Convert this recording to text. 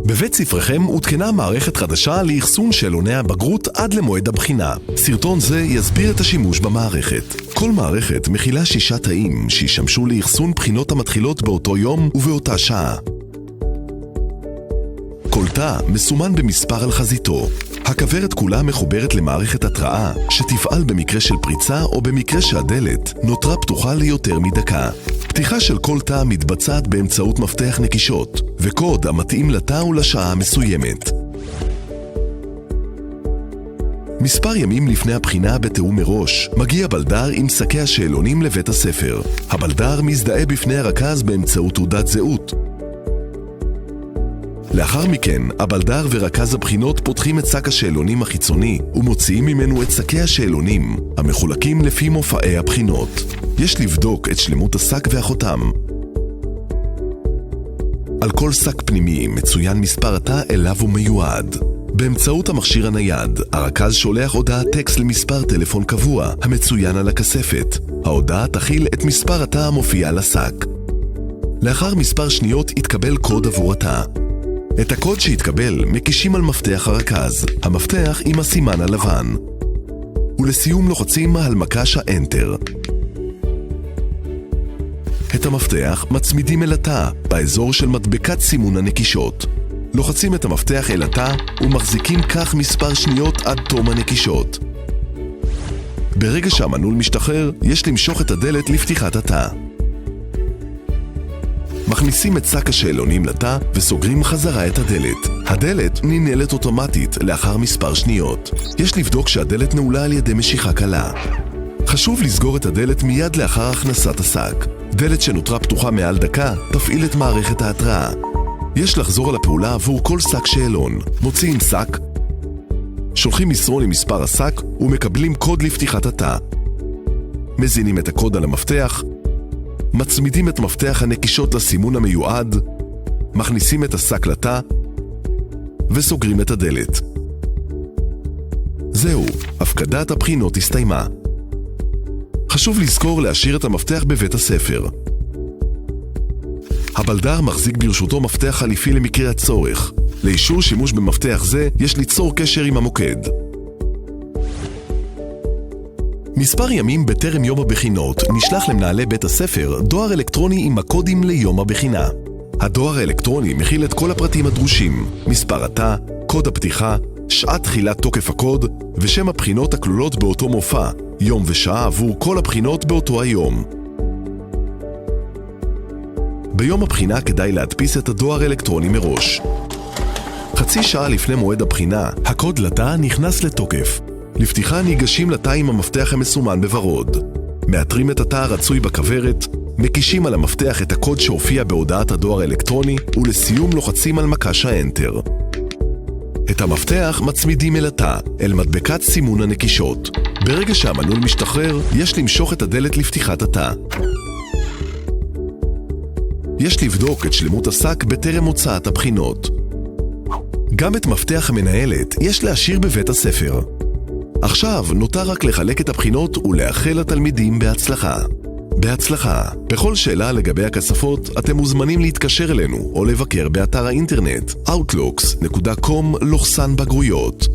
בבית ספרכם הותקנה מערכת חדשה לאחסון שאלוני הבגרות עד למועד הבחינה. סרטון זה יסביר את השימוש במערכת. כל מערכת מכילה 6 תאים שישמשו לאחסון בחינות המתחילות באותו יום ובאותה שעה. כל תא מסומן במספר על חזיתו. הכוורת כולה מחוברת למערכת התראה שתפעל במקרה של פריצה או במקרה שהדלת נותרה פתוחה ליותר מדקה. פתיחה של כל תא מתבצעת באמצעות מפתח נקישות וקוד המתאים לתא ולשעה המסוימת. מספר ימים לפני הבחינה בתיאום מראש מגיע בלדר עם שקי השאלונים לבית הספר. הבלדר מזדהה בפני הרכז באמצעות תעודת זהות. לאחר מכן, הבלדר ורכז הבחינות פותחים את שק השאלונים החיצוני ומוציאים ממנו את שקי השאלונים, המחולקים לפי מופעי הבחינות. יש לבדוק את שלמות השק והחותם. על כל שק פנימי מצוין מספר התא אליו הוא מיועד. באמצעות המכשיר הנייד, הרכז שולח הודעת טקסט למספר טלפון קבוע, המצוין על הכספת. ההודעה תכיל את מספר התא המופיע על השק. לאחר מספר שניות יתקבל קוד עבור התא. את הקוד שהתקבל מקישים על מפתח הרכז, המפתח עם הסימן הלבן. ולסיום לוחצים על מקש ה-Enter. את המפתח מצמידים אל התא, באזור של מדבקת סימון הנקישות. לוחצים את המפתח אל התא ומחזיקים כך מספר שניות עד תום הנקישות. ברגע שהמנעול משתחרר, יש למשוך את הדלת לפתיחת התא. מכניסים את שק השאלונים לתא וסוגרים חזרה את הדלת. הדלת ננעלת אוטומטית לאחר מספר שניות. יש לבדוק שהדלת נעולה על ידי משיכה קלה. חשוב לסגור את הדלת מיד לאחר הכנסת השק. דלת שנותרה פתוחה מעל דקה תפעיל את מערכת ההתראה. יש לחזור על הפעולה עבור כל שק שאלון. מוציאים שק, שולחים מסרון עם מספר השק ומקבלים קוד לפתיחת התא. מזינים את הקוד על המפתח, מצמידים את מפתח הנקישות לסימון המיועד, מכניסים את השק לתא וסוגרים את הדלת. זהו, הפקדת הבחינות הסתיימה. חשוב לזכור להשאיר את המפתח בבית הספר. הבלדר מחזיק ברשותו מפתח חליפי למקרה הצורך. לאישור שימוש במפתח זה יש ליצור קשר עם המוקד. מספר ימים בטרם יום הבחינות נשלח למנהלי בית הספר דואר אלקטרוני עם הקודים ליום הבחינה. הדואר האלקטרוני מכיל את כל הפרטים הדרושים, מספר התא, קוד הפתיחה, שעת תחילת תוקף הקוד ושם הבחינות הכלולות באותו מופע, יום ושעה עבור כל הבחינות באותו היום. ביום הבחינה כדאי להדפיס את הדואר האלקטרוני מראש. חצי שעה לפני מועד הבחינה, הקוד לתא נכנס לתוקף. לפתיחה ניגשים לתא עם המפתח המסומן בוורוד. מאתרים את התא הרצוי בכוורת, מקישים על המפתח את הקוד שהופיע בהודעת הדואר האלקטרוני, ולסיום לוחצים על מקש ה-Enter. את המפתח מצמידים אל התא, אל מדבקת סימון הנקישות. ברגע שהמנעול משתחרר, יש למשוך את הדלת לפתיחת התא. יש לבדוק את שלמות השק בטרם הוצאת הבחינות. גם את מפתח המנהלת יש להשאיר בבית הספר. עכשיו נותר רק לחלק את הבחינות ולאחל לתלמידים בהצלחה. בהצלחה. בכל שאלה לגבי הכספות אתם מוזמנים להתקשר אלינו או לבקר באתר האינטרנט outlooks.com/בגרויות.